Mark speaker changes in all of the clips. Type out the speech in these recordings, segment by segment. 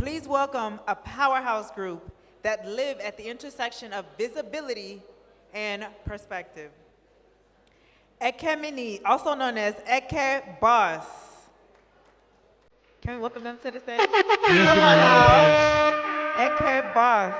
Speaker 1: Please welcome a powerhouse group that live at the intersection of visibility and perspective. Eke Mini, also known as Eke Boss. Can we welcome them to the stage?
Speaker 2: Yes,
Speaker 1: Come
Speaker 2: give
Speaker 1: on
Speaker 2: a round of applause.
Speaker 1: now. Eke Boss.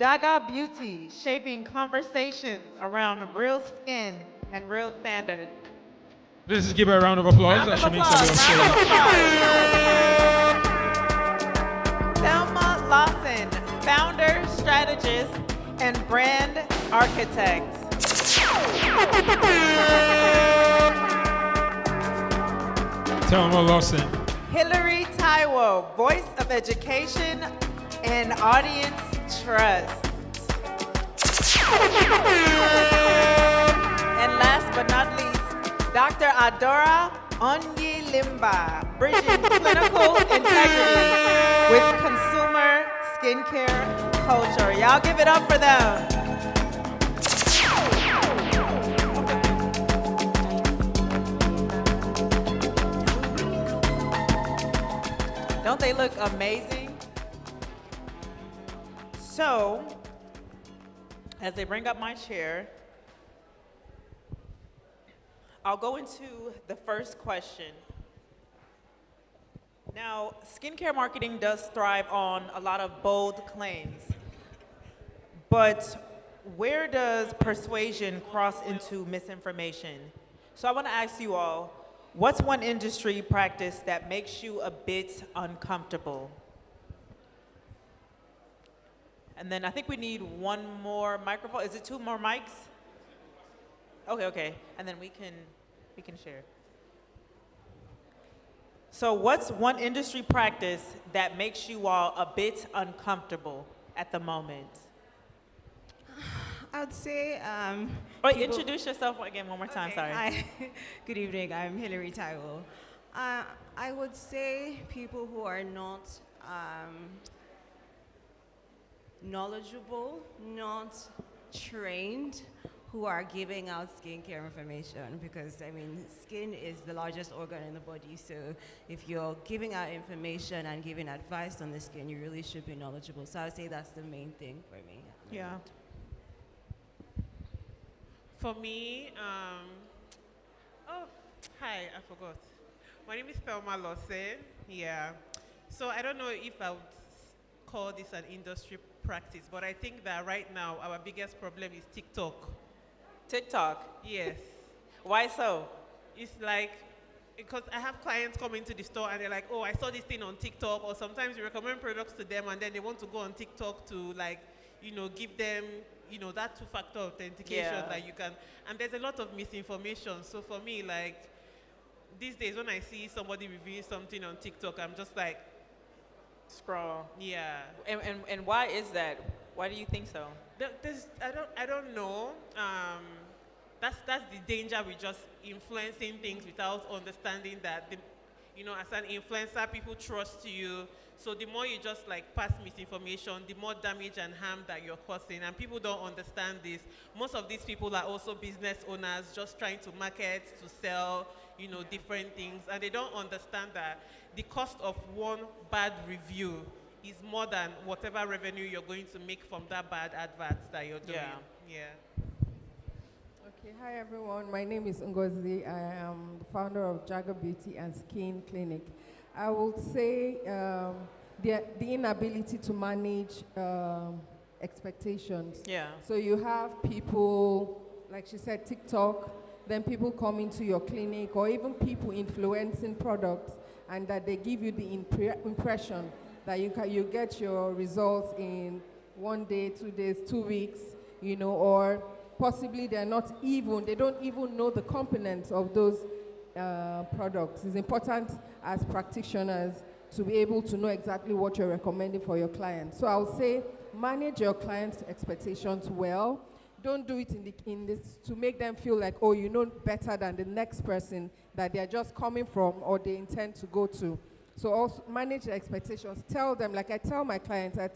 Speaker 1: Jaga Beauty, shaping conversations around real skin and real standards.
Speaker 2: Let's just give her a round of applause
Speaker 1: Round
Speaker 2: as
Speaker 1: of
Speaker 2: she makes
Speaker 1: applause,
Speaker 2: her way on
Speaker 1: round of
Speaker 2: stage.
Speaker 1: applause. Thelma Lawson, founder, strategist, and brand architect.
Speaker 2: Thelma Lawson.
Speaker 1: Hillary Taiwo, voice of education and audience trust. And last but not least, Dr. Adora Onyi Limba, bridging clinical integrity with consumer skincare culture. Y'all give it up for them. Don't they look amazing? So, as they bring up my chair, I'll go into the first question. Now, skincare marketing does thrive on a lot of bold claims, but where does persuasion cross into misinformation? So I want to ask you all, what's one industry practice that makes you a bit uncomfortable? And then I think we need one more microphone. Is it two more mics? Okay. And then we can share. So what's one industry practice that makes you all a bit uncomfortable at the moment?
Speaker 3: I would say.
Speaker 1: Introduce yourself again one more time.
Speaker 3: Okay,
Speaker 1: Sorry.
Speaker 3: Hi. Good evening. I'm Hillary Taiwo. I would say people who are not knowledgeable, not trained, who are giving out skincare information, because I mean, skin is the largest organ in the body. So if you're giving out information and giving advice on the skin, you really should be knowledgeable. So I would say that's the main thing for me.
Speaker 1: Yeah.
Speaker 4: For me, hi, I forgot. My name is Thelma Lawson. Yeah. So I don't know if I would call this an industry practice, but I think that right now our biggest problem is TikTok.
Speaker 1: TikTok.
Speaker 4: Yes.
Speaker 1: Why so?
Speaker 4: It's like, because I have clients come into the store and they're like, oh, I saw this thing on TikTok, or sometimes you recommend products to them and then they want to go on TikTok to give them, that two-factor authentication that you can, and there's a lot of misinformation. So for me, like, these days when I see somebody reviewing something on TikTok, I'm just like,
Speaker 1: scroll.
Speaker 4: Yeah.
Speaker 1: And why is that? Why do you think so?
Speaker 4: I don't know. That's the danger with just influencing things without understanding that as an influencer, people trust you. So the more you just like pass misinformation, the more damage and harm that you're causing. And people don't understand this. Most of these people are also business owners just trying to market, to sell, different things. And they don't understand that the cost of one bad review is more than whatever revenue you're going to make from that bad advert that you're doing. Yeah.
Speaker 5: Okay, hi everyone. My name is Ngozi. I am the founder of Jaga Beauty and Skin Clinic. I would say the inability to manage expectations.
Speaker 1: Yeah.
Speaker 5: So you have people, like she said, TikTok, then people come into your clinic, or even people influencing products, and that they give you the impression that you get your results in 1 day, 2 days, 2 weeks, or possibly they don't even know the components of those products. It's important as practitioners to be able to know exactly what you're recommending for your clients. So I would say manage your clients' expectations well. Don't do it in this to make them feel like, oh, you know better than the next person that they're just coming from or they intend to go to. So also manage the expectations. Tell them, like I tell my clients, I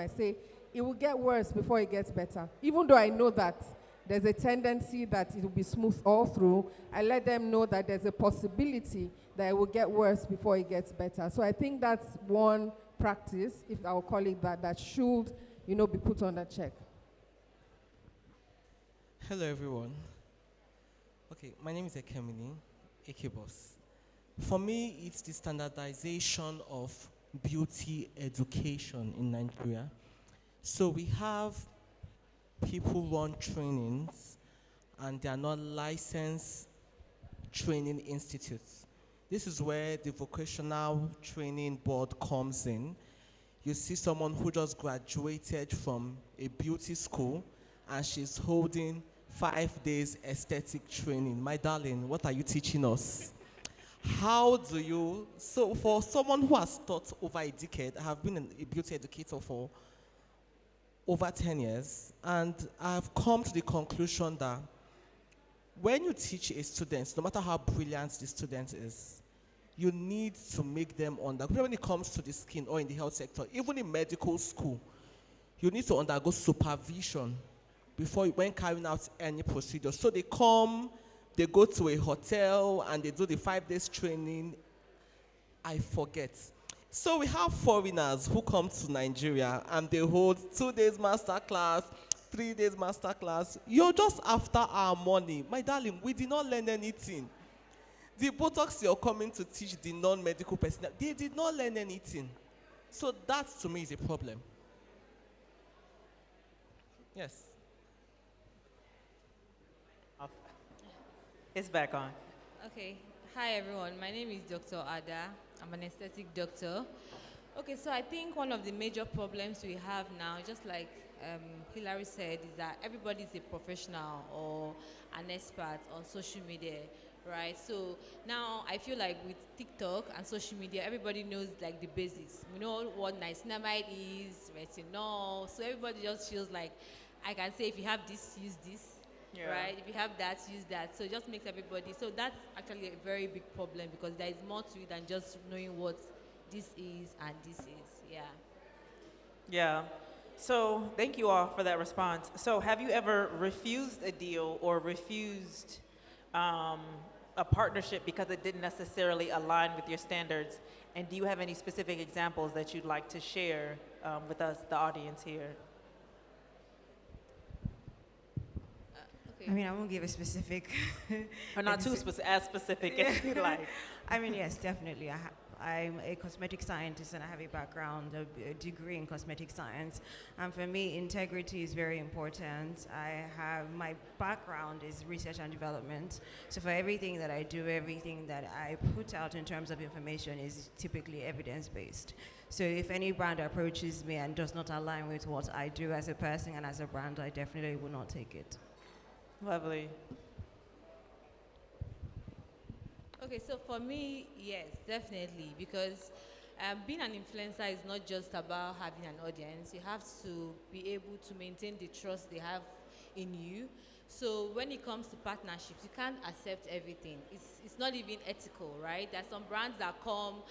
Speaker 5: say, it will get worse before it gets better. Even though I know that there's a tendency that it will be smooth all through, I let them know that there's a possibility that it will get worse before it gets better. So I think that's one practice, if I'll call it that, that should, be put under check.
Speaker 6: Hello, everyone. Okay, my name is Ekemini, Ekebos. For me, it's the standardization of beauty education in Nigeria. So we have people run trainings, and they are not licensed training institutes. This is where the vocational training board comes in. You see someone who just graduated from a beauty school, and she's holding 5 days aesthetic training. My darling, what are you teaching us? How do you, so for someone who has taught over a decade, I have been a beauty educator for over 10 years, and I've come to the conclusion that when you teach a student, no matter how brilliant the student is, you need to make them undergo, when it comes to the skin or in the health sector, even in medical school, you need to undergo supervision when carrying out any procedure. So they come, they go to a hotel, and they do the 5 days training. I forget. So we have foreigners who come to Nigeria, and they hold 2 days master class, 3 days master class. You're just after our money. My darling, we did not learn anything. The Botox you're coming to teach the non-medical personnel, they did not learn anything. So that, to me, is a problem. Yes.
Speaker 1: It's back on.
Speaker 7: Okay. Hi, everyone. My name is Dr. Ada. I'm an aesthetic doctor. Okay, so I think one of the major problems we have now, just like Hilary said, is that everybody is a professional or an expert on social media, right? So now I feel like with TikTok and social media, everybody knows like the basics. We know what niacinamide is, retinol. So everybody just feels like I can say if you have this, use this. Yeah. Right? If you have that, use that. So it just makes everybody. So that's actually a very big problem because there is more to it than just knowing what this is and this is. Yeah.
Speaker 1: Yeah. So thank you all for that response. So have you ever refused a deal or refused a partnership because it didn't necessarily align with your standards? And do you have any specific examples that you'd like to share with us, the audience here?
Speaker 3: I mean, I won't give a specific.
Speaker 1: Or not too as specific as you like.
Speaker 3: I mean, yes, definitely. I'm a cosmetic scientist and I have a background, a degree in cosmetic science. And for me, integrity is very important. My background is research and development. So for everything that I do, everything that I put out in terms of information is typically evidence-based. So if any brand approaches me and does not align with what I do as a person and as a brand, I definitely will not take it.
Speaker 1: Lovely.
Speaker 7: Okay, so for me, yes, definitely, because being an influencer is not just about having an audience. You have to be able to maintain the trust they have in you. So when it comes to partnerships, you can't accept everything. It's not even ethical, right? There's some brands that come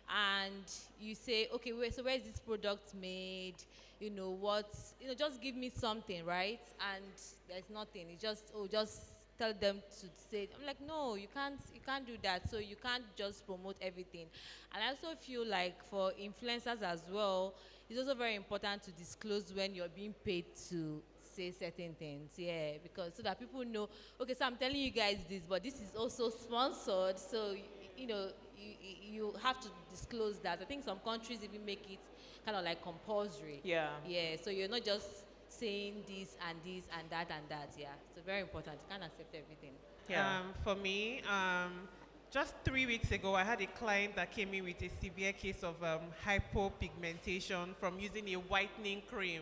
Speaker 7: and you say, okay, so where is this product made? Just give me something, right? And there's nothing. It's just tell them to say. I'm like, no, you can't do that. So you can't just promote everything. And I also feel like for influencers as well, it's also very important to disclose when you're being paid to say certain things. Yeah, because so that people know, okay, so I'm telling you guys this, but this is also sponsored. So you have to disclose that. I think some countries even make it kind of like compulsory.
Speaker 1: Yeah.
Speaker 7: Yeah. So you're not just saying this and that and that. Yeah. So very important. You can't accept everything.
Speaker 4: Yeah. For me, just 3 weeks ago, I had a client that came in with a severe case of hypopigmentation from using a whitening cream.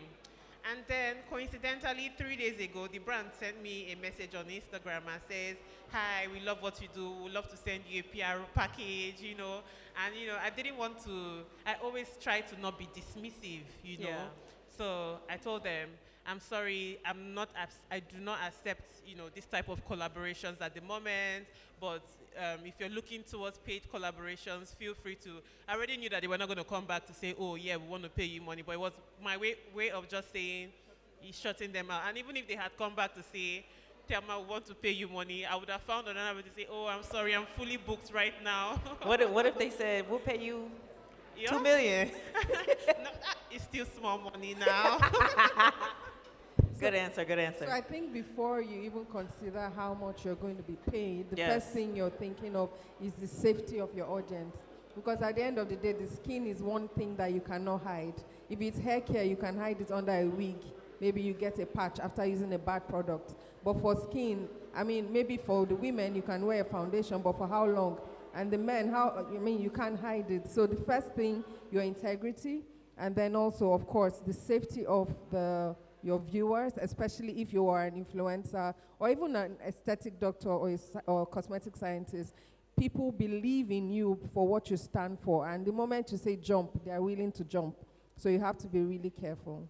Speaker 4: And then, coincidentally, 3 days ago, the brand sent me a message on Instagram and says, hi, we love what you do. We'd love to send you a PR package, And, I didn't want to, I always try to not be dismissive,
Speaker 1: Yeah.
Speaker 4: So I told them, I'm sorry, I do not accept, this type of collaborations at the moment. But if you're looking towards paid collaborations, feel free to. I already knew that they were not going to come back to say, oh yeah, we want to pay you money. But it was my way of just saying, shutting them out. And even if they had come back to say, Thelma, we want to pay you money, I would have found another way to say, oh, I'm sorry, I'm fully booked right now.
Speaker 1: What if they said, we'll pay you
Speaker 4: Yeah?
Speaker 1: 2 million?
Speaker 4: No, it's still small money now.
Speaker 1: Good answer, good
Speaker 5: So
Speaker 1: answer.
Speaker 5: I think before you even consider how much you're going to be paid, the
Speaker 1: Yes.
Speaker 5: first thing you're thinking of is the safety of your audience. Because at the end of the day, the skin is one thing that you cannot hide. If it's hair care, you can hide it under a wig. Maybe you get a patch after using a bad product. But for skin, I mean, maybe for the women, you can wear a foundation, but for how long? And the men, you can't hide it. So the first thing, your integrity, and then also, of course, the safety of your viewers, especially if you are an influencer or even an aesthetic doctor or cosmetic scientist. People believe in you for what you stand for, and the moment you say jump, they are willing to jump. So you have to be really careful.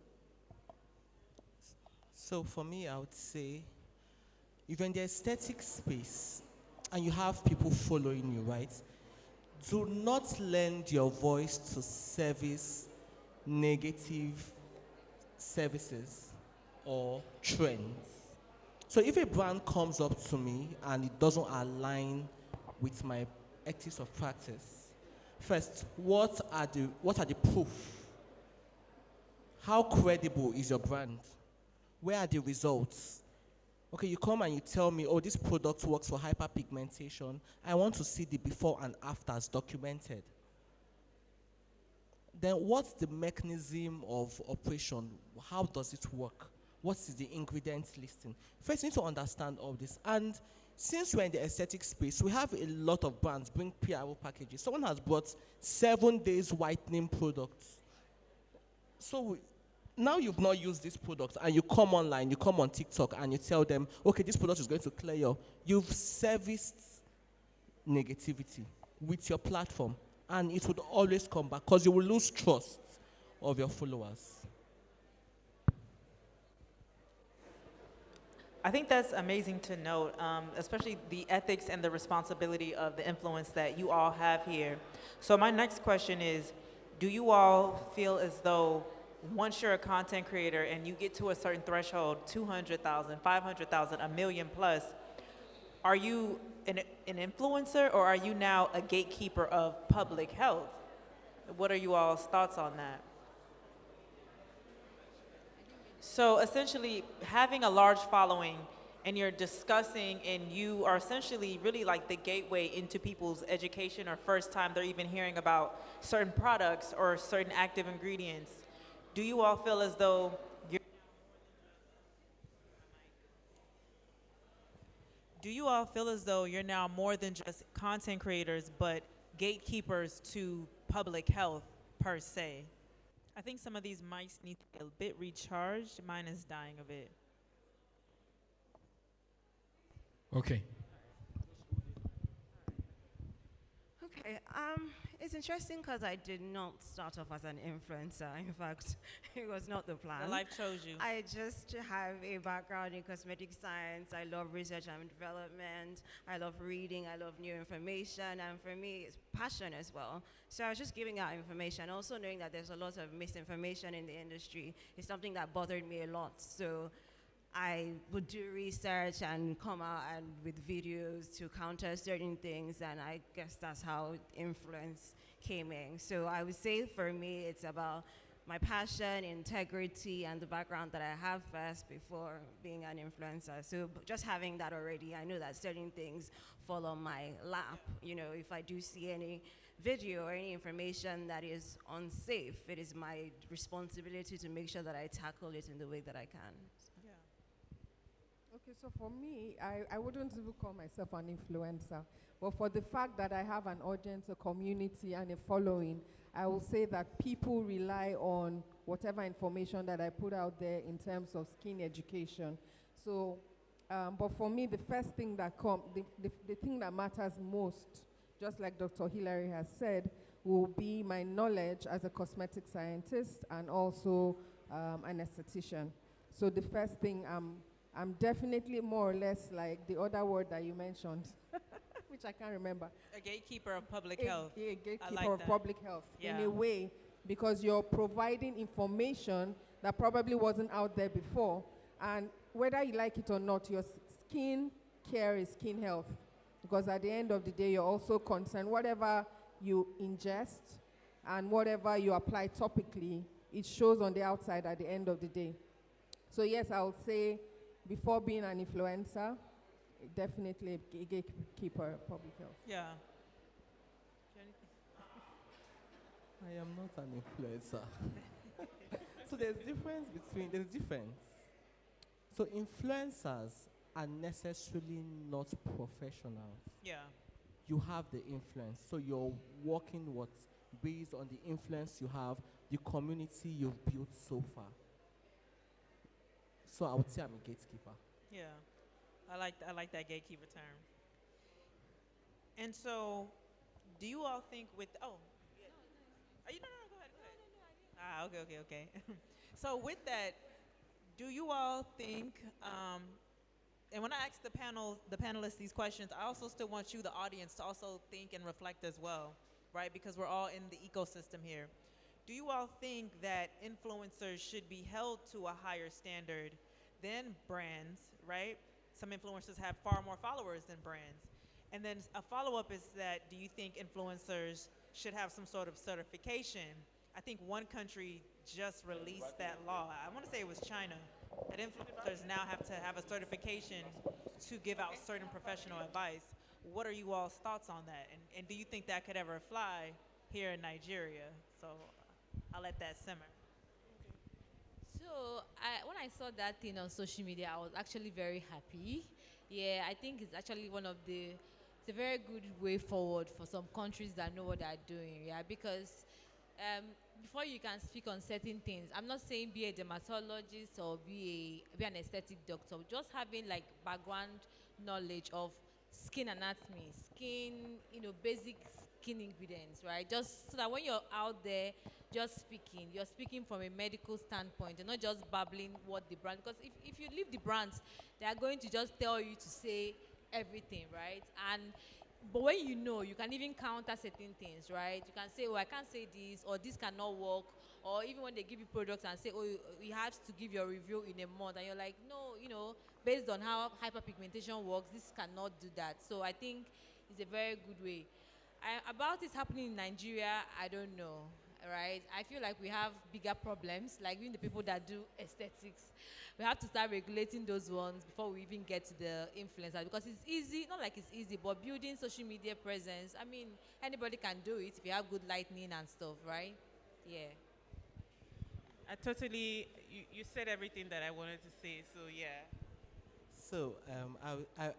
Speaker 6: So for me, I would say, if you're in the aesthetic space and you have people following you, right? Do not lend your voice to service negative services or trends. So if a brand comes up to me and it doesn't align with my ethics of practice, first, what are the proof? How credible is your brand? Where are the results? Okay, you come and you tell me, oh, this product works for hyperpigmentation. I want to see the before and afters documented. Then what's the mechanism of operation? How does it work? What is the ingredient listing? First, you need to understand all this. And since we're in the aesthetic space, we have a lot of brands bring PRO packages. Someone has brought 7 days whitening products. So now you've not used this product and you come online, you come on TikTok and you tell them, okay, this product is going to clear your, you've serviced negativity with your platform, and it would always come back because you will lose trust of your followers.
Speaker 1: I think that's amazing to note, especially the ethics and the responsibility of the influence that you all have here. So my next question is, do you all feel as though once you're a content creator and you get to a certain threshold, 200,000, 500,000, a million plus, are you an influencer, or are you now a gatekeeper of public health? What are you all's thoughts on that? So essentially, having a large following and you're discussing, and you are essentially really like the gateway into people's education, or first time they're even hearing about certain products or certain active ingredients. Do you all feel as though you're now more than just content creators, but gatekeepers to public health per se? I think some of these mics need to be a bit recharged. Mine is dying a bit.
Speaker 2: Okay.
Speaker 3: Okay, it's interesting because I did not start off as an influencer. In fact, it was not the plan.
Speaker 1: The life chose you.
Speaker 3: I just have a background in cosmetic science. I love research and development. I love reading. I love new information. And for me, it's passion as well. So I was just giving out information. Also knowing that there's a lot of misinformation in the industry is something that bothered me a lot. So I would do research and come out and with videos to counter certain things, and I guess that's how influence came in. So I would say for me, it's about my passion, integrity, and the background that I have first before being an influencer. So just having that already, I know that certain things fall on my lap. You know, if I do see any video or any information that is unsafe, it is my responsibility to make sure that I tackle it in the way that I can.
Speaker 5: Okay, so for me, I wouldn't even call myself an influencer. But for the fact that I have an audience, a community, and a following, I will say that people rely on whatever information that I put out there in terms of skin education. So, but for me, the first thing that the thing that matters most, just like Dr. Hilary has said, will be my knowledge as a cosmetic scientist and also an esthetician. So the first thing, I'm definitely more or less like the other word that you mentioned, which I can't remember.
Speaker 1: A gatekeeper of public health.
Speaker 5: A
Speaker 1: I
Speaker 5: gatekeeper
Speaker 1: like
Speaker 5: of
Speaker 1: that.
Speaker 5: public health in
Speaker 1: Yeah.
Speaker 5: a way, because you're providing information that probably wasn't out there before. And whether you like it or not, your skin care is skin health. Because at the end of the day, you're also concerned, whatever you ingest and whatever you apply topically, it shows on the outside at the end of the day. So yes, I would say before being an influencer, definitely a gatekeeper of public health.
Speaker 1: Yeah.
Speaker 6: I am not an influencer. So there's difference. So influencers are necessarily not professionals.
Speaker 1: Yeah.
Speaker 6: You have the influence. So you're working based on the influence you have, the community you've built so far. So I would say I'm a gatekeeper.
Speaker 1: Yeah. I like that gatekeeper term. And so, do you all think with yeah. Are you no, go ahead. Okay. So with that, do you all think and when I ask the panelists these questions, I also still want you, the audience, to also think and reflect as well, right? Because we're all in the ecosystem here. Do you all think that influencers should be held to a higher standard than brands, right? Some influencers have far more followers than brands. And then a follow-up is that, do you think influencers should have some sort of certification? I think one country just released that law. I want to say it was China, that influencers now have to have a certification to give out certain professional advice. What are you all's thoughts on that? And do you think that could ever fly here in Nigeria? So I'll let that simmer.
Speaker 7: So when I saw that thing on social media, I was actually very happy. Yeah, I think it's actually it's a very good way forward for some countries that know what they're doing. Yeah, because before you can speak on certain things, I'm not saying be a dermatologist or be an aesthetic doctor. Just having like background knowledge of skin anatomy, skin, basic skin ingredients, right? Just so that when you're out there just speaking, you're speaking from a medical standpoint. You're not just babbling what the brand, because if you leave the brands, they are going to just tell you to say everything, right? But when you can even counter certain things, right? You can say, oh, I can't say this, or this cannot work, or even when they give you products and say, oh, you have to give your review in a month, and you're like, no, based on how hyperpigmentation works, this cannot do that. So I think it's a very good way. About it happening in Nigeria, I don't know, right? I feel like we have bigger problems, like even the people that do aesthetics. We have to start regulating those ones before we even get to the influencers, because it's easy, not like it's easy, but building social media presence, I mean, anybody can do it if you have good lighting and stuff, right? Yeah.
Speaker 4: You said everything that I wanted to say, so yeah.
Speaker 6: So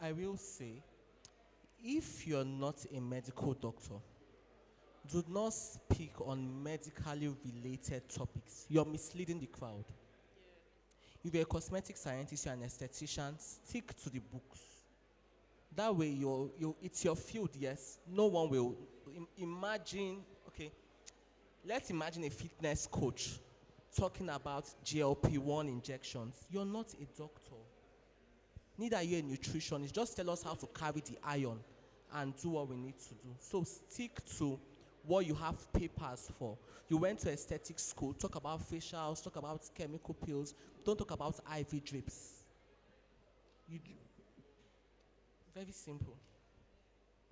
Speaker 6: I will say, if you're not a medical doctor, do not speak on medically related topics. You're misleading the crowd. If you're a cosmetic scientist, you're an esthetician, stick to the books. That way, it's your field, yes. No one will imagine, okay, let's imagine a fitness coach talking about GLP-1 injections. You're not a doctor. Neither are you a nutritionist. Just tell us how to carry the iron and do what we need to do. So stick to what you have papers for. You went to aesthetic school, talk about facials, talk about chemical pills. Don't talk about IV drips. Very simple.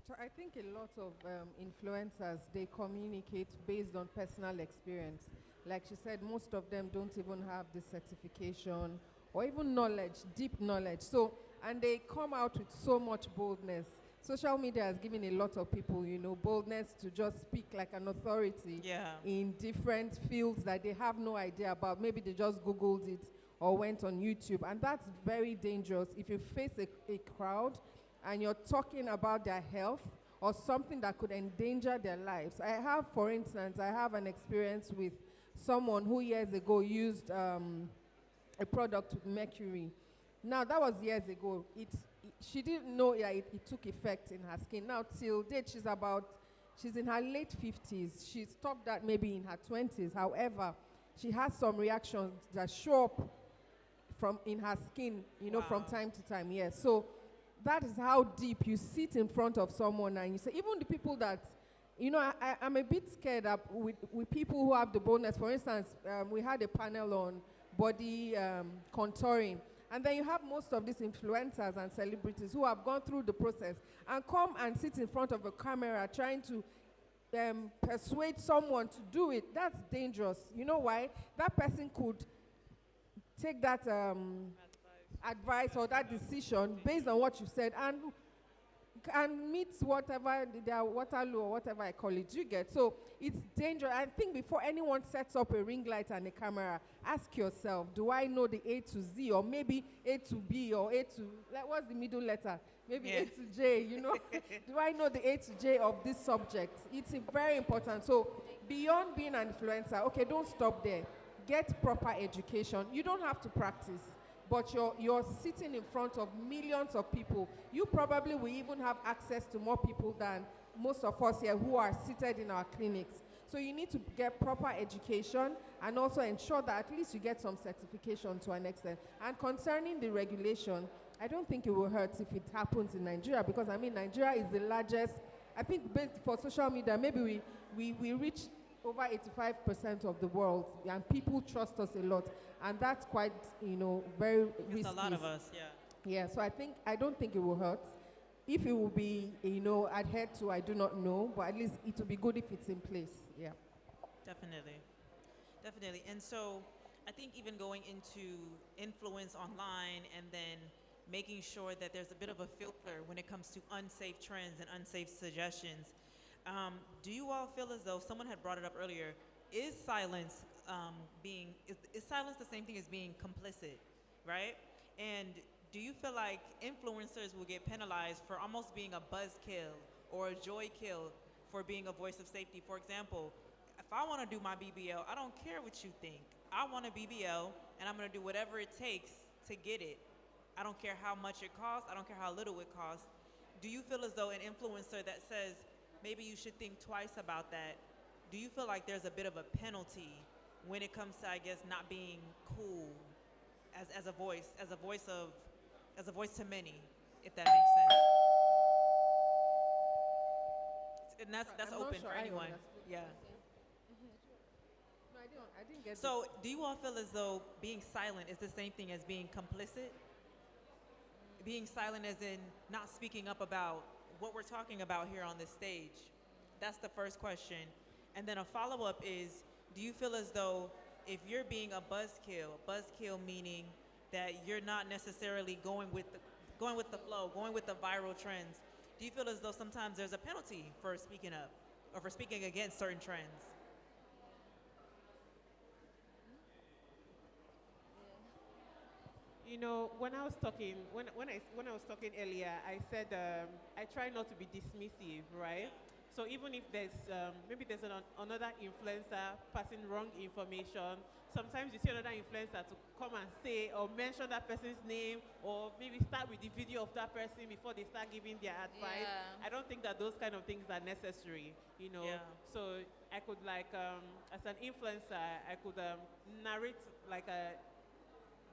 Speaker 5: So I think a lot of influencers, they communicate based on personal experience. Like she said, most of them don't even have the certification or even knowledge, deep knowledge. So, and they come out with so much boldness. Social media has given a lot of people, boldness to just speak like an authority in different fields that they have no idea about. Maybe they just Googled it or went on YouTube. And that's very dangerous if you face a crowd and you're talking about their health or something that could endanger their lives. For instance, I have an experience with someone who years ago used a product with mercury. Now, that was years ago. She didn't know it took effect in her skin. Now, till date, she's in her late 50s. She stopped that maybe in her 20s. However, she has some reactions that show up from in her skin, from
Speaker 4: Wow.
Speaker 5: time to time. Yes. So that is how deep you sit in front of someone and you say, even the people that, I'm a bit scared up with people who have the boldness. For instance, we had a panel on body contouring. And then you have most of these influencers and celebrities who have gone through the process and come and sit in front of a camera trying to persuade someone to do it. That's dangerous. You know why? That person could take that advice or that decision based on what you said and meet whatever their Waterloo or whatever I call it. You get? So it's dangerous. I think before anyone sets up a ring light and a camera, ask yourself, do I know the A to Z, or maybe A to B, or A to, like, what's the middle letter? Maybe A to J, Do I know the A to J of this subject? It's very important. So beyond being an influencer, okay, don't stop there. Get proper education. You don't have to practice, but you're sitting in front of millions of people. You probably will even have access to more people than most of us here who are seated in our clinics. So you need to get proper education and also ensure that at least you get some certification to an extent. And concerning the regulation, I don't think it will hurt if it happens in Nigeria, because Nigeria is the largest, I think based for social media, maybe we reach over 85% of the world, and people trust us a lot, and that's quite, very risky.
Speaker 8: It's a lot of us, yeah.
Speaker 5: Yeah, so I don't think it will hurt. If it will be, adhered to, I do not know, but at least it will be good if it's in place. Yeah.
Speaker 8: Definitely. Definitely. And so I think even going into influence online and then making sure that there's a bit of a filter when it comes to unsafe trends and unsafe suggestions. Do you all feel as though, someone had brought it up earlier, is silence is silence the same thing as being complicit, right? And do you feel like influencers will get penalized for almost being a buzzkill or a joy kill for being a voice of safety? For example, if I want to do my BBL, I don't care what you think. I want a BBL, and I'm going to do whatever it takes to get it. I don't care how much it costs. I don't care how little it costs. Do you feel as though an influencer that says, maybe you should think twice about that, do you feel like there's a bit of a penalty when it comes to, I guess, not being cool as a voice to many, if that makes sense? And that's
Speaker 5: I'm not
Speaker 8: open
Speaker 5: sure
Speaker 8: for
Speaker 5: I
Speaker 8: anyone.
Speaker 5: understood.
Speaker 8: Yeah.
Speaker 5: No, I didn't get
Speaker 8: So do you all feel as though being silent is the same thing as being complicit? Being silent as in not speaking up about what we're talking about here on this stage? That's the first question. And then a follow-up is, do you feel as though if you're being a buzzkill meaning that you're not necessarily going with the flow, going with the viral trends, do you feel as though sometimes there's a penalty for speaking up or for speaking against certain trends?
Speaker 4: When I was talking, when I was talking earlier, I said I try not to be dismissive, right? So even if there's maybe there's another influencer passing wrong information, sometimes you see another influencer to come and say or mention that person's name, or maybe start with the video of that person before they start giving their advice.
Speaker 7: Yeah.
Speaker 4: I don't think that those kind of things are necessary,
Speaker 8: Yeah.
Speaker 4: So I could as an influencer, I could narrate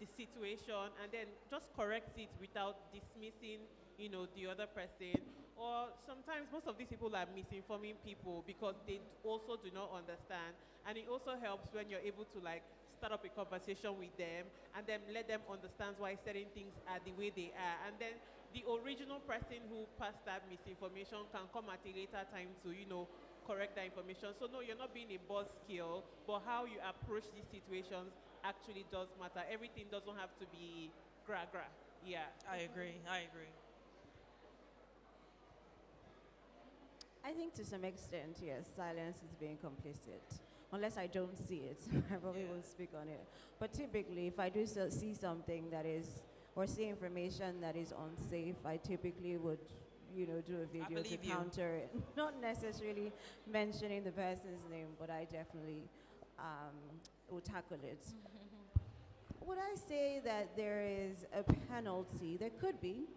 Speaker 4: the situation and then just correct it without dismissing, the other person. Or sometimes most of these people are misinforming people because they also do not understand. And it also helps when you're able to start up a conversation with them and then let them understand why certain things are the way they are. And then the original person who passed that misinformation can come at a later time to, correct that information. So no, you're not being a buzzkill, but how you approach these situations actually does matter. Everything doesn't have to be gra-gra. Yeah.
Speaker 8: I agree.
Speaker 3: I think to some extent, yes, silence is being complicit. Unless I don't see it, I probably won't speak on it. But typically, if I do see something that is, or see information that is unsafe, I typically would, do a video to
Speaker 8: believe you.
Speaker 3: counter it. Not necessarily mentioning the person's name, but I definitely will tackle it. Would I say that there is a penalty? There could be.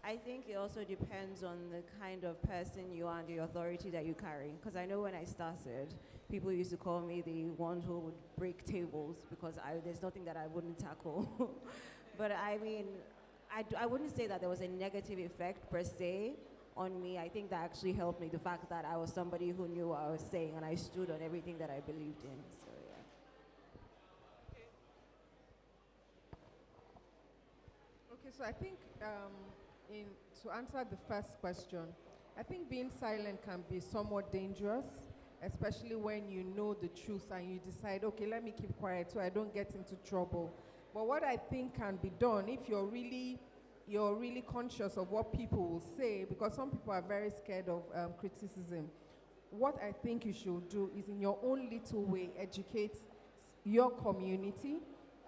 Speaker 3: I think it also depends on the kind of person you are and the authority that you carry. Because I know when I started, people used to call me the one who would break tables because there's nothing that I wouldn't tackle. But I mean, I wouldn't say that there was a negative effect per se on me. I think that actually helped me, the fact that I was somebody who knew what I was saying and I stood on everything that I believed in. So yeah.
Speaker 5: Okay, so I think to answer the first question, I think being silent can be somewhat dangerous, especially when you know the truth and you decide, okay, let me keep quiet so I don't get into trouble. But what I think can be done, if you're really conscious of what people will say, because some people are very scared of criticism, what I think you should do is, in your own little way, educate your community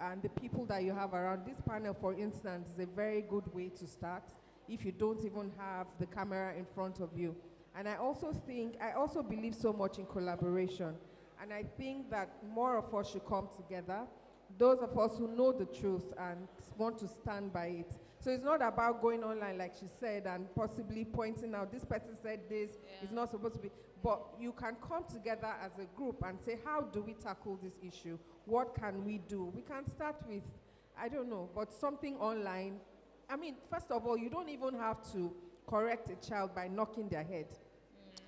Speaker 5: and the people that you have around. This panel, for instance, is a very good way to start if you don't even have the camera in front of you. And I also believe so much in collaboration. And I think that more of us should come together, those of us who know the truth and want to stand by it. So it's not about going online, like she said, and possibly pointing out, this person said this, it's not supposed to be. But you can come together as a group and say, how do we tackle this issue? What can we do? We can start with, I don't know, but something online. I mean, first of all, you don't even have to correct a child by knocking their head.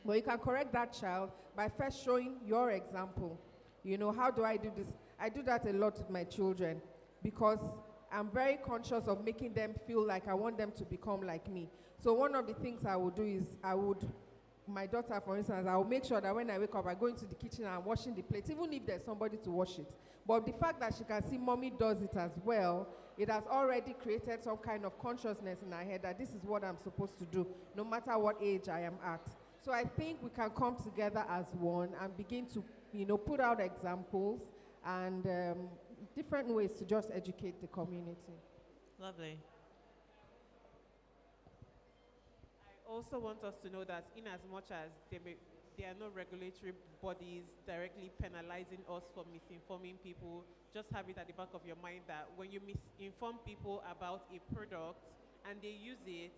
Speaker 5: But you can correct that child by first showing your example. You know, how do I do this? I do that a lot with my children because I'm very conscious of making them feel like I want them to become like me. So one of the things I would do is my daughter, for instance, I will make sure that when I wake up, I go into the kitchen and I'm washing the plates, even if there's somebody to wash it. But the fact that she can see mommy does it as well, it has already created some kind of consciousness in her head that this is what I'm supposed to do, no matter what age I am at. So I think we can come together as one and begin to, put out examples and different ways to just educate the community.
Speaker 8: Lovely.
Speaker 4: I also want us to know that in as much as there are no regulatory bodies directly penalizing us for misinforming people, just have it at the back of your mind that when you misinform people about a product and they use it,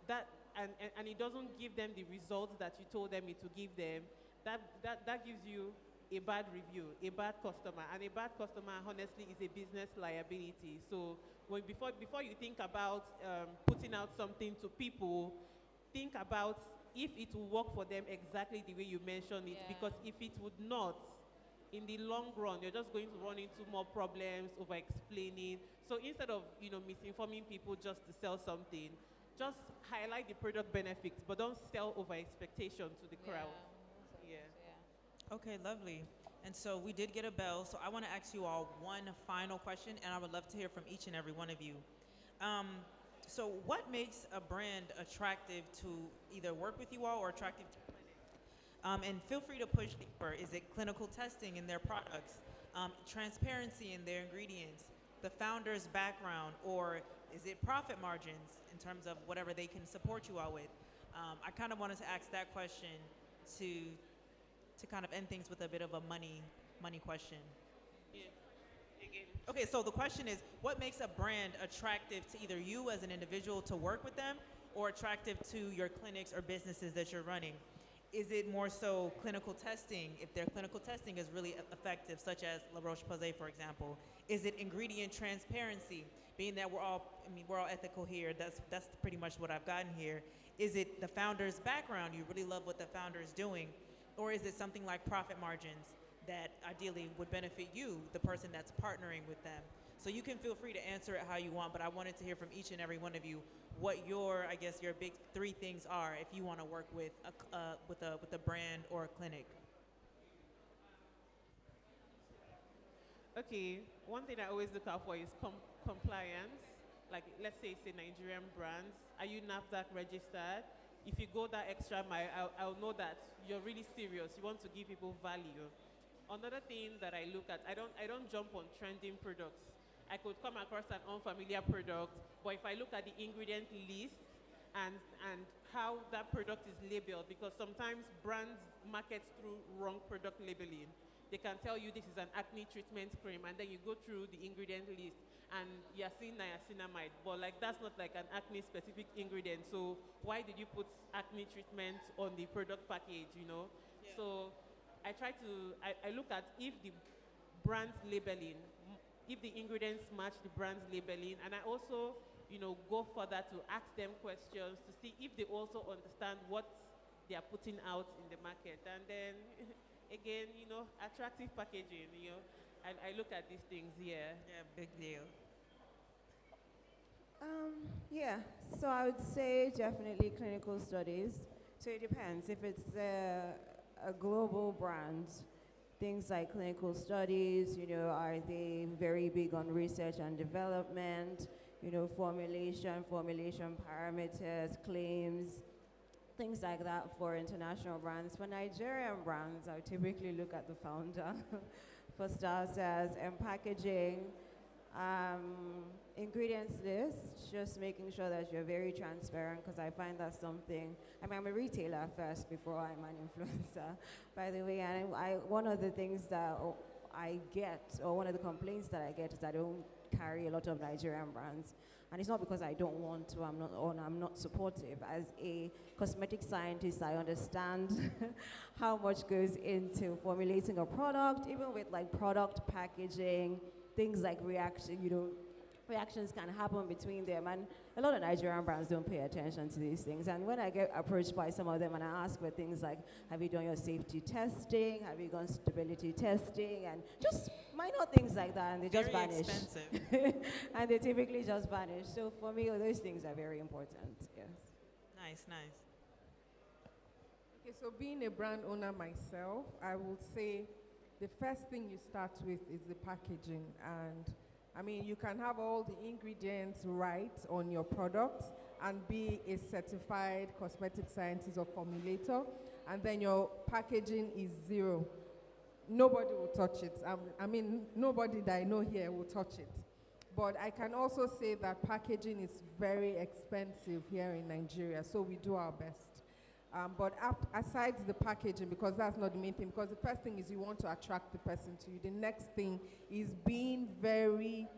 Speaker 4: that and it doesn't give them the results that you told them it to give them, that gives you a bad review, a bad customer, and a bad customer, honestly, is a business liability. So before you think about putting out something to people, think about if it will work for them exactly the way you mentioned it, because if it would not, in the long run, you're just going to run into more problems, over explaining. So instead of misinforming people just to sell something, just highlight the product benefits, but don't sell over expectation to the crowd.
Speaker 8: Okay, lovely. And so we did get a bell, so I want to ask you all one final question, and I would love to hear from each and every one of you. So what makes a brand attractive to either work with you all or attractive to and feel free to push deeper. Is it clinical testing in their products, transparency in their ingredients, the founder's background, or is it profit margins in terms of whatever they can support you all with? I kind of wanted to ask that question to kind of end things with a bit of a money question. Okay, so the question is, what makes a brand attractive to either you as an individual to work with them or attractive to your clinics or businesses that you're running? Is it more so clinical testing, if their clinical testing is really effective, such as La Roche-Posay, for example? Is it ingredient transparency, being that we're all ethical here, that's pretty much what I've gotten here. Is it the founder's background, you really love what the founder is doing? Or is it something like profit margins that ideally would benefit you, the person that's partnering with them? So you can feel free to answer it how you want, but I wanted to hear from each and every one of you what your big 3 things are if you want to work with a brand or a clinic.
Speaker 4: Okay, one thing I always look out for is compliance. Like, let's say it's a Nigerian brand. Are you NAFDAC registered? If you go that extra mile, I'll know that you're really serious. You want to give people value. Another thing that I look at, I don't jump on trending products. I could come across an unfamiliar product, but if I look at the ingredient list and how that product is labeled, because sometimes brands market through wrong product labeling. they can tell you this is an acne treatment cream, and then you go through the ingredient list, and you're seeing niacinamide, but like that's not like an acne specific ingredient. So why did you put acne treatment on the product package, you know?
Speaker 8: Yeah.
Speaker 4: So I look at if the brand's labeling, if the ingredients match the brand's labeling, and I also, go further to ask them questions to see if they also understand what they are putting out in the market. And then, again, attractive packaging, I look at these things here.
Speaker 8: Yeah, big deal.
Speaker 3: Yeah, so I would say definitely clinical studies. So it depends. If it's a global brand, things like clinical studies, are they very big on research and development, formulation parameters, claims, things like that for international brands. For Nigerian brands, I would typically look at the founder for starters, and packaging, ingredients list, just making sure that you're very transparent, because I find that something, I'm a retailer first before I'm an influencer, by the way, and one of the things that I get, or one of the complaints that I get, is I don't carry a lot of Nigerian brands. And it's not because I don't want to, I'm not supportive. As a cosmetic scientist, I understand how much goes into formulating a product, even with like product packaging, things like reactions can happen between them, and a lot of Nigerian brands don't pay attention to these things. And when I get approached by some of them and I ask for things like, have you done your safety testing, have you done stability testing, and just minor things like that, and they just
Speaker 8: Very
Speaker 3: vanish.
Speaker 8: expensive.
Speaker 3: And they typically just vanish. So for me, those things are very important. Yes.
Speaker 8: Nice, nice.
Speaker 5: Okay, so being a brand owner myself, I would say the first thing you start with is the packaging. And I mean, you can have all the ingredients right on your product and be a certified cosmetic scientist or formulator, and then your packaging is zero. Nobody will touch it. Nobody that I know here will touch it. But I can also say that packaging is very expensive here in Nigeria, so we do our best. But aside the packaging, because that's not the main thing, because the first thing is you want to attract the person to you. The next thing is being very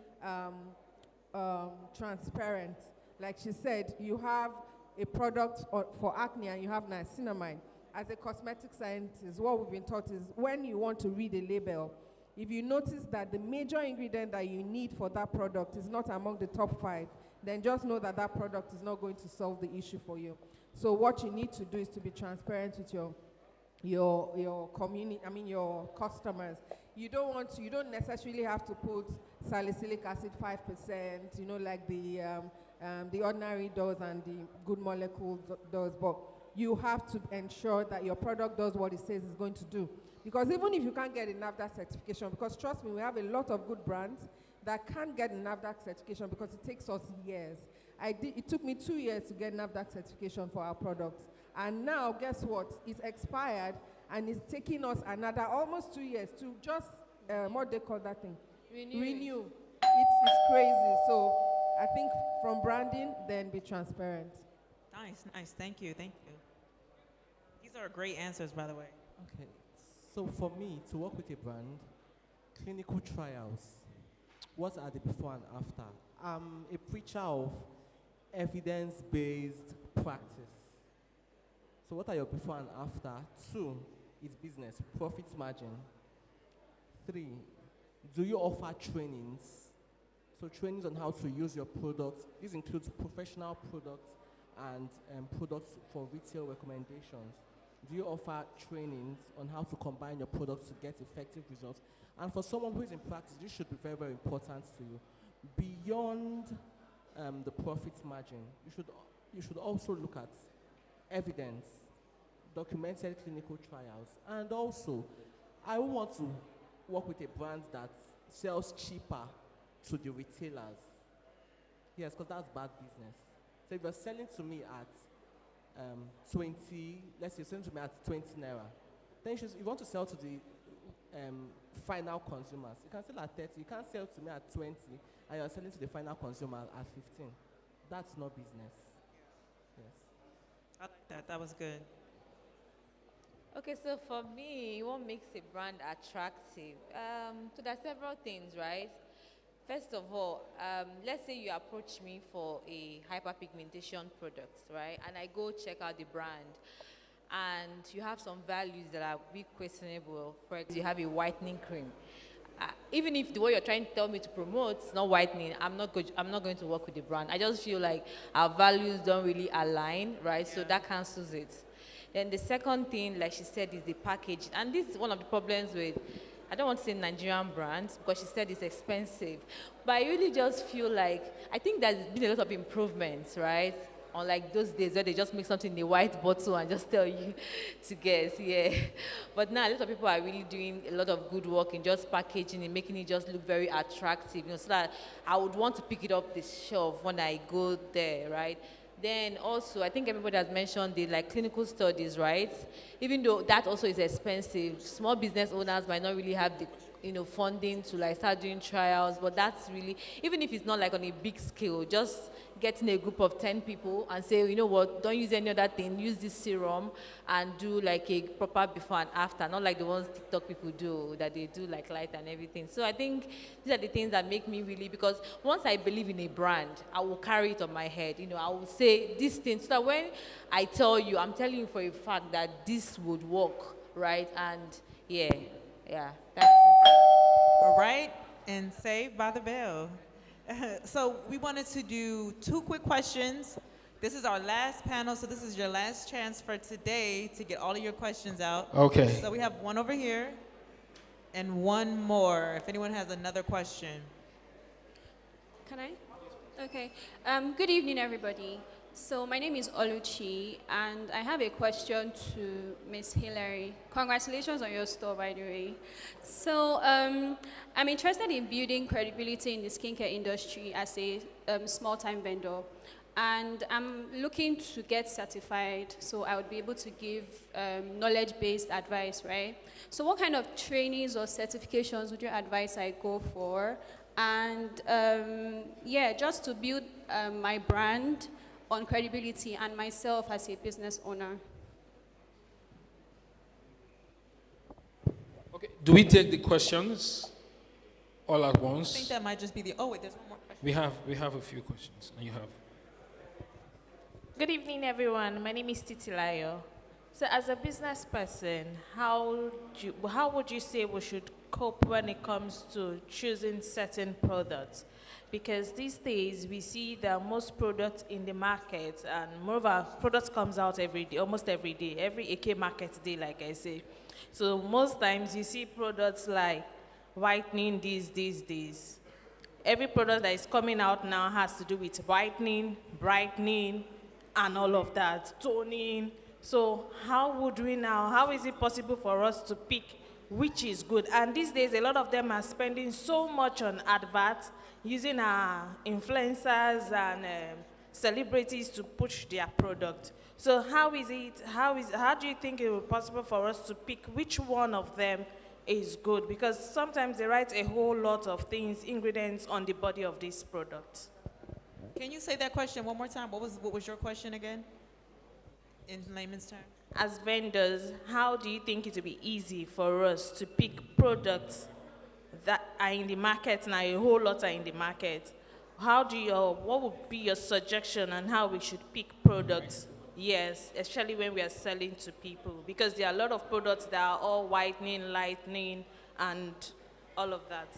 Speaker 5: transparent. Like she said, you have a product for acne and you have niacinamide. As a cosmetic scientist, what we've been taught is when you want to read a label, if you notice that the major ingredient that you need for that product is not among the top 5, then just know that that product is not going to solve the issue for you. So what you need to do is to be transparent with your community, your customers. You don't necessarily have to put salicylic acid 5%, like the ordinary does and the good molecule does, but you have to ensure that your product does what it says it's going to do. Because even if you can't get a NAFDAC certification, because trust me, we have a lot of good brands that can't get a NAFDAC certification because it takes us years. It took me 2 years to get NAFDAC certification for our products. And now, guess what? It's expired, and it's taking us another almost 2 years to just, what they call that thing? Renew. It's crazy. So I think from branding, then be transparent.
Speaker 8: Nice, nice. Thank you, thank you. These are great answers, by the way.
Speaker 6: Okay, so for me, to work with a brand, clinical trials, what are the before and after? I'm a preacher of evidence-based practice. So what are your before and after? 2, is business, profit margin. 3, do you offer trainings? So trainings on how to use your products. This includes professional products and products for retail recommendations. Do you offer trainings on how to combine your products to get effective results? And for someone who is in practice, this should be very, very important to you. Beyond the profit margin, you should also look at evidence, documented clinical trials, and also, I want to work with a brand that sells cheaper to the retailers. Yes, because that's bad business. So if you're selling to me at 20, let's say you're selling to me at 20 naira, then if you want to sell to the final consumers, you can sell at 30. You can't sell to me at 20 and you're selling to the final consumer at 15. That's not business. Yes.
Speaker 8: I like that. That was good.
Speaker 7: Okay, so for me, what makes a brand attractive? So there are several things, right? First of all, let's say you approach me for a hyperpigmentation product, right? And I go check out the brand, and you have some values that are a bit questionable. For example, you have a whitening cream. Even if the way you're trying to tell me to promote is not whitening, I'm not going to work with the brand. I just feel like our values don't really align, right? So that cancels it. Then the second thing, like she said, is the package. And this is one of the problems with, I don't want to say Nigerian brands, because she said it's expensive. But I really just feel like, I think there's been a lot of improvements, right? Unlike those days where they just make something in a white bottle and just tell you to guess, yeah. But now a lot of people are really doing a lot of good work in just packaging and making it just look very attractive, so that I would want to pick it up the shelf when I go there, right? Then also, I think everybody has mentioned the clinical studies, right? Even though that also is expensive, small business owners might not really have the funding to start doing trials, but that's really, even if it's not on a big scale, just getting a group of 10 people and say, you know what, don't use any other thing, use this serum and do a proper before and after, not like the ones TikTok people do, that they do light and everything. So I think these are the things that make me really, because once I believe in a brand, I will carry it on my head, I will say these things, so that when I tell you, I'm telling you for a fact that this would work, right? And yeah, that's it.
Speaker 8: All right, and Saved by the Bell. So we wanted to do 2 quick questions. This is our last panel, so this is your last chance for today to get all of your questions out.
Speaker 2: Okay.
Speaker 8: So we have one over here and one more, if anyone has another question.
Speaker 9: Can I? Okay. Good evening, everybody. So my name is Oluchi, and I have a question to Miss Hillary. Congratulations on your store, by the way. So I'm interested in building credibility in the skincare industry as a small-time vendor. And I'm looking to get certified so I would be able to give knowledge-based advice, right? So what kind of trainings or certifications would you advise I go for? And just to build my brand on credibility and myself as a business owner.
Speaker 2: Okay. Do we take the questions all at
Speaker 8: I
Speaker 2: once?
Speaker 8: think that might just be the, oh wait, there's one more question.
Speaker 2: We have a few questions, and you have.
Speaker 10: Good evening, everyone. My name is Titilayo. So as a business person, how would you say we should cope when it comes to choosing certain products? Because these days we see that most products in the market, and moreover, products comes out every day, almost every day, every AK market day, like I say. So most times you see products like whitening these. Every product that is coming out now has to do with whitening, brightening, and all of that, toning. So how is it possible for us to pick which is good? And these days, a lot of them are spending so much on adverts, using our influencers and celebrities to push their product. So how do you think it will be possible for us to pick which one of them is good? Because sometimes they write a whole lot of things, ingredients on the body of this product.
Speaker 8: Can you say that question one more time? What was your question again? In layman's terms?
Speaker 10: As vendors, how do you think it will be easy for us to pick products that are in the market now? A whole lot are in the market. What would be your suggestion on how we should pick products? Yes, especially when we are selling to people, because there are a lot of products that are all whitening, lightening, and all of that.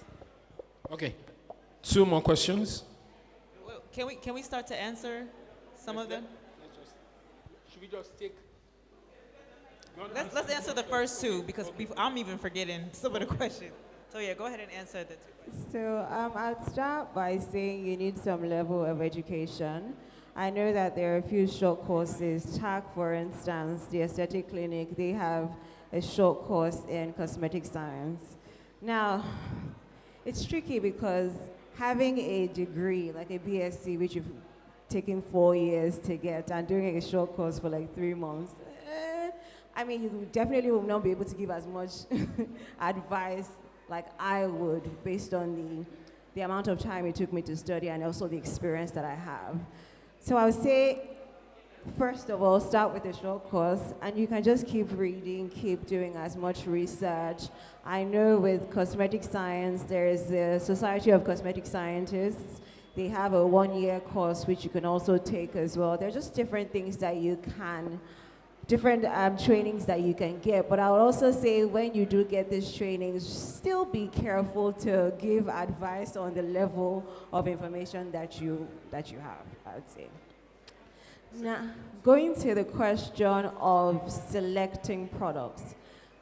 Speaker 2: Okay. 2 more questions.
Speaker 8: Well, can we start to answer some of them?
Speaker 2: Should we just take?
Speaker 8: Let's answer the first 2 because I'm even forgetting some of the questions. So yeah, go ahead and answer the 2 questions.
Speaker 11: So I'll start by saying you need some level of education. I know that there are a few short courses. TAC, for instance, the aesthetic clinic, they have a short course in cosmetic science. Now, it's tricky because having a degree, like a BSc, which you've taken 4 years to get, and doing a short course for 3 months, you definitely will not be able to give as much advice like I would based on the amount of time it took me to study and also the experience that I have. So I would say First of all, start with a short course, and you can just keep reading, keep doing as much research. I know with cosmetic science, there is the Society of Cosmetic Scientists. They have a 1-year course which you can also take as well. There are just different things that you can, different trainings that you can get. But I would also say when you do get these trainings, still be careful to give advice on the level of information that you have, I would say. Now, going to the question of selecting products.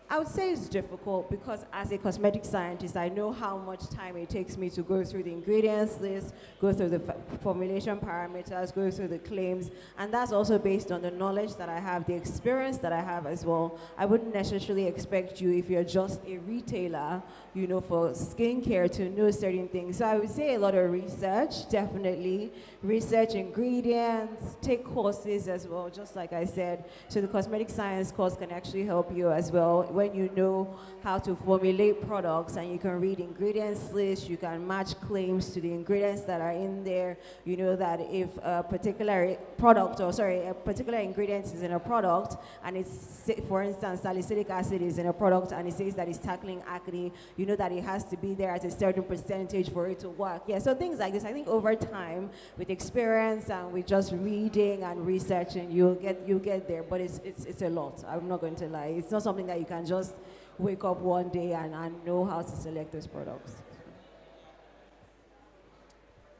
Speaker 11: I would say it's difficult because as a cosmetic scientist, I know how much time it takes me to go through the ingredients list, go through the formulation parameters, go through the claims, and that's also based on the knowledge that I have, the experience that I have as well. I wouldn't necessarily expect you, if you're just a retailer, you know, for skincare to know certain things. So I would say a lot of research, definitely. Research ingredients, take courses as well, just like I said. So the cosmetic science course can actually help you as well when you know how to formulate products, and you can read ingredients lists, you can match claims to the ingredients that are in there. You know that if a particular product, or sorry, a particular ingredient is in a product, and it's, for instance, salicylic acid is in a product, and it says that it's tackling acne, you know that it has to be there at a certain percentage for it to work. Yeah, so things like this, I think over time, with experience and with just reading and researching, you'll get there, but it's a lot. I'm not going to lie. It's not something that you can just wake up one day and know how to select those products.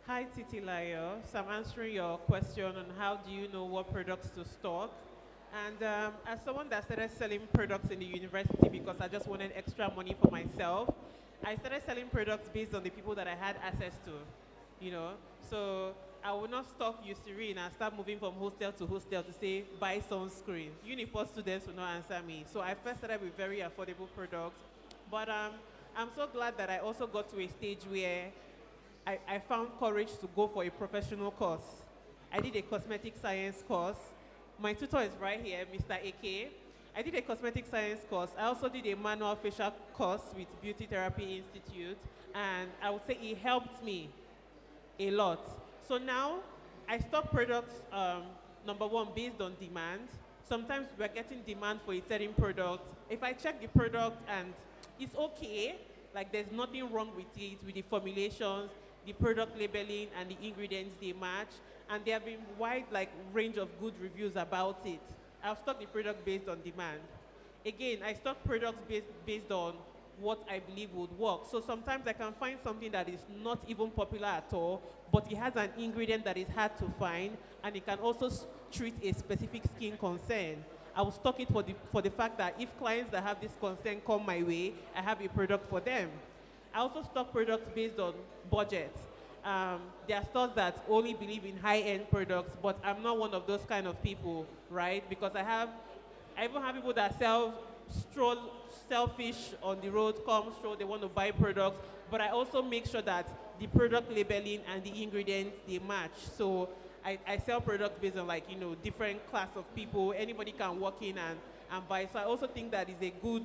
Speaker 4: Hi, Titilayo. So I'm answering your question on how do you know what products to stock. And as someone that started selling products in the university because I just wanted extra money for myself, I started selling products based on the people that I had access to, you know. So I will not stock Eucerin and start moving from hostel to hostel to say, buy sunscreen. Uniport students will not answer me. So I first started with very affordable products. But I'm so glad that I also got to a stage where I found courage to go for a professional course. I did a cosmetic science course. My tutor is right here, Mr. AK. I did a cosmetic science course. I also did a manual facial course with Beauty Therapy Institute. And I would say it helped me a lot. So now, I stock products, number one, based on demand. Sometimes we're getting demand for a certain product. If I check the product and it's okay, like there's nothing wrong with it, with the formulations, the product labeling, and the ingredients, they match, and there have been wide range of good reviews about it. I'll stock the product based on demand. Again, I stock products based on what I believe would work. So sometimes I can find something that is not even popular at all, but it has an ingredient that is hard to find, and it can also treat a specific skin concern. I will stock it for the fact that if clients that have this concern come my way, I have a product for them. I also stock products based on budget. There are stores that only believe in high-end products, but I'm not one of those kind of people, right? Because I even have people that stroll selfish on the road, stroll, they want to buy products, but I also make sure that the product labeling and the ingredients, they match. So I sell products based on different class of people. Anybody can walk in and buy. So I also think that is a good,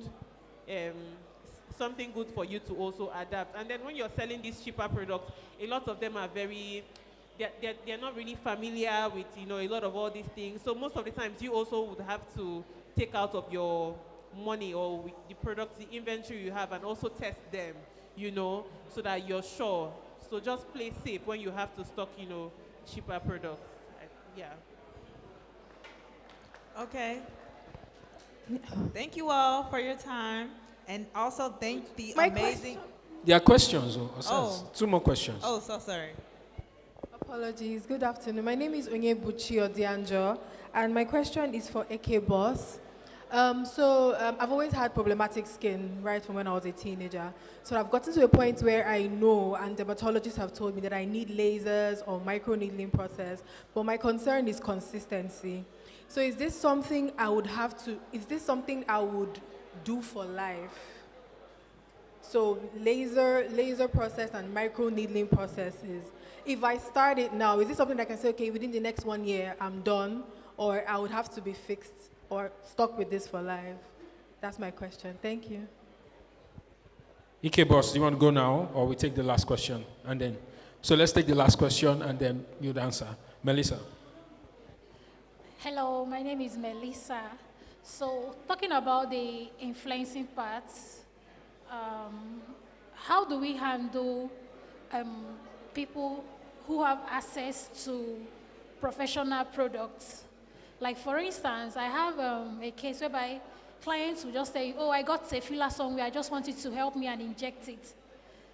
Speaker 4: something good for you to also adapt. And then when you're selling these cheaper products, a lot of them are they're not really familiar with, a lot of all these things. So most of the times you also would have to take out of your money or with the products, the inventory you have, and also test them, so that you're sure. So just play safe when you have to stock, cheaper products. Yeah.
Speaker 8: Okay. Thank you all for your time. And also thank the amazing...
Speaker 2: There are questions.
Speaker 8: Oh.
Speaker 2: 2 more questions.
Speaker 8: Oh, so sorry.
Speaker 5: Apologies. Good afternoon. My name is Onyebuchi Odianjo, and my question is for AK Boss. I've always had problematic skin right from when I was a teenager. So I've gotten to a point where I know, and dermatologists have told me that I need lasers or microneedling process, but my concern is consistency. So is this something I would do for life? So laser process and microneedling processes. If I start it now, is this something I can say, okay, within the next 1 year, I'm done, or I would have to be fixed or stuck with this for life? That's my question. Thank you.
Speaker 2: EK Boss, do you want to go now, or we take the last question? And then, so let's take the last question, and then you'd answer. Melissa.
Speaker 12: Hello, my name is Melissa. So, talking about the influencing parts, how do we handle people who have access to professional products? Like, for instance, I have a case whereby clients will just say, oh, I got a filler somewhere, I just want you to help me and inject it.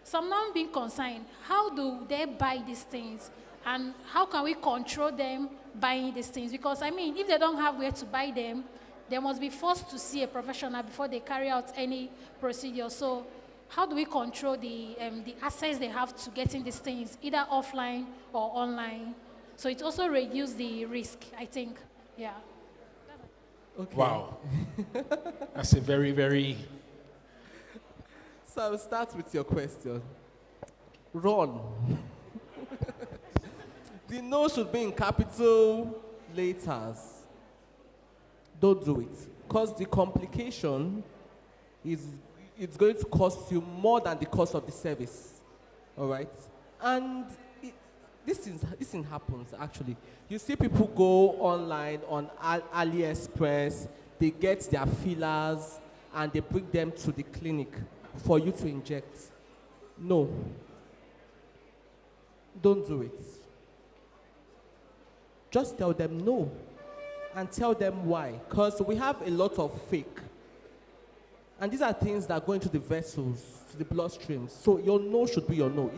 Speaker 12: So I'm now being concerned, how do they buy these things? And how can we control them buying these things? Because, I mean, if they don't have where to buy them, they must be forced to see a professional before they carry out any procedure. So how do we control the access they have to getting these things, either offline or online? So it also reduces the risk, I think. Yeah.
Speaker 6: Okay.
Speaker 2: Wow. That's a very, very...
Speaker 6: So I'll start with your question. Run. The no should be in capital letters. Don't do it. Because the complication it's going to cost you more than the cost of the service. All right? And this thing happens, actually. You see people go online on AliExpress, they get their fillers, and they bring them to the clinic for you to inject. No. Don't do it. Just tell them no. And tell them why. Because we have a lot of fake. And these are things that go into the vessels, to the bloodstream. So your no should be your no.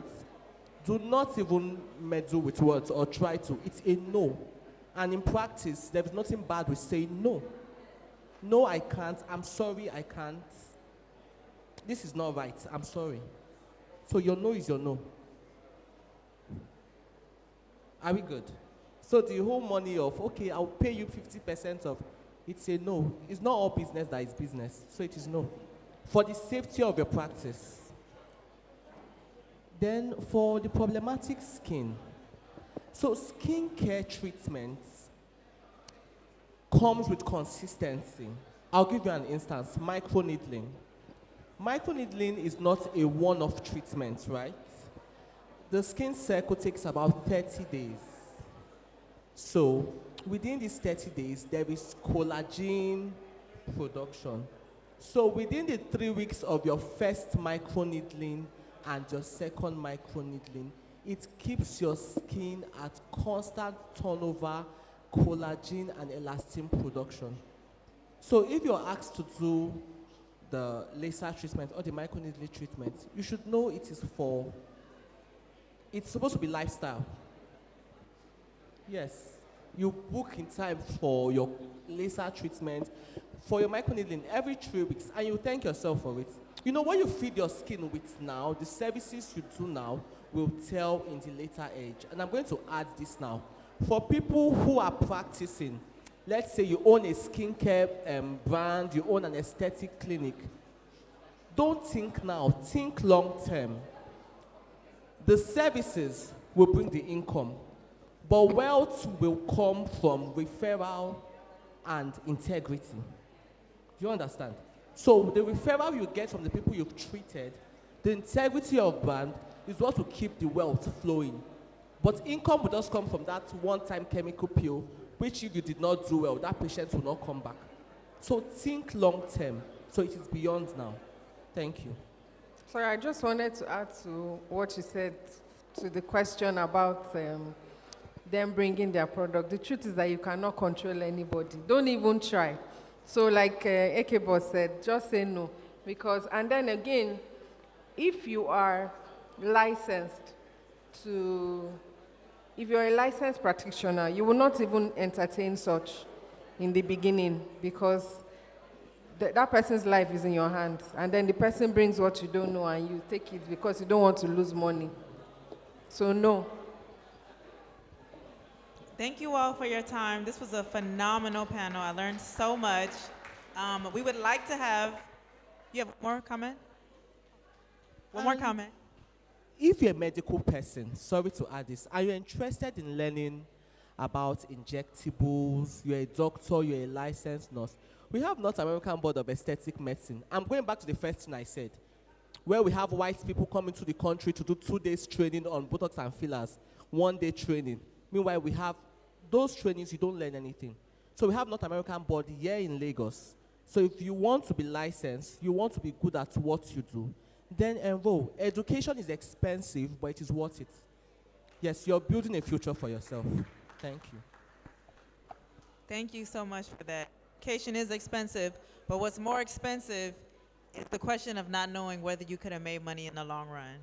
Speaker 6: Do not even meddle with words or try to. It's a no. And in practice, there's nothing bad with saying no. No, I can't. I'm sorry, I can't. This is not right. I'm sorry. So your no is your no. Are we good? So the whole money of, okay, I'll pay you 50% of, it's a no. It's not all business that is business. So it is no. For the safety of your practice. Then for the problematic skin. So skincare treatments comes with consistency. I'll give you an instance, microneedling. Microneedling is not a one-off treatment, right? The skin cycle takes about 30 days. So within these 30 days, there is collagen production. So within the 3 weeks of your first microneedling and your second microneedling, it keeps your skin at constant turnover, collagen and elastin production. So if you're asked to do the laser treatment or the microneedling treatment, you should know it's supposed to be lifestyle. Yes, you book in time for your laser treatment, for your microneedling every 3 weeks, and you thank yourself for it. You know, what you feed your skin with now, the services you do now, will tell in the later age. And I'm going to add this now. For people who are practicing, let's say you own a skincare brand, you own an aesthetic clinic, don't think now, think long term. The services will bring the income, but wealth will come from referral and integrity. Do you understand? So the referral you get from the people you've treated, the integrity of brand is what will keep the wealth flowing. But income will just come from that one-time chemical pill, which if you did not do well, that patient will not come back. So think long term. So it is beyond now. Thank you.
Speaker 5: Sorry, I just wanted to add to what you said to the question about them bringing their product. The truth is that you cannot control anybody. Don't even try. So like Ekebo said, just say no. Because, and then again, if you are licensed if you're a licensed practitioner, you will not even entertain such in the beginning, because that person's life is in your hands. And then the person brings what you don't know and you take it because you don't want to lose money. So no.
Speaker 8: Thank you all for your time. This was a phenomenal panel. I learned so much. We would like to have, you have one more comment? One more comment.
Speaker 6: If you're a medical person, sorry to add this, and you're interested in learning about injectables, you're a doctor, you're a licensed nurse, we have North American Board of Aesthetic Medicine. I'm going back to the first thing I said, where we have white people coming to the country to do 2 days training on Botox and fillers, 1 day training. Meanwhile, we have those trainings, you don't learn anything. So we have North American body here in Lagos. So if you want to be licensed, you want to be good at what you do, then enroll. Education is expensive, but it is worth it. Yes, you're building a future for yourself. Thank you.
Speaker 8: Thank you so much for that. Education is expensive, but what's more expensive is the question of not knowing whether you could have made money in the long run.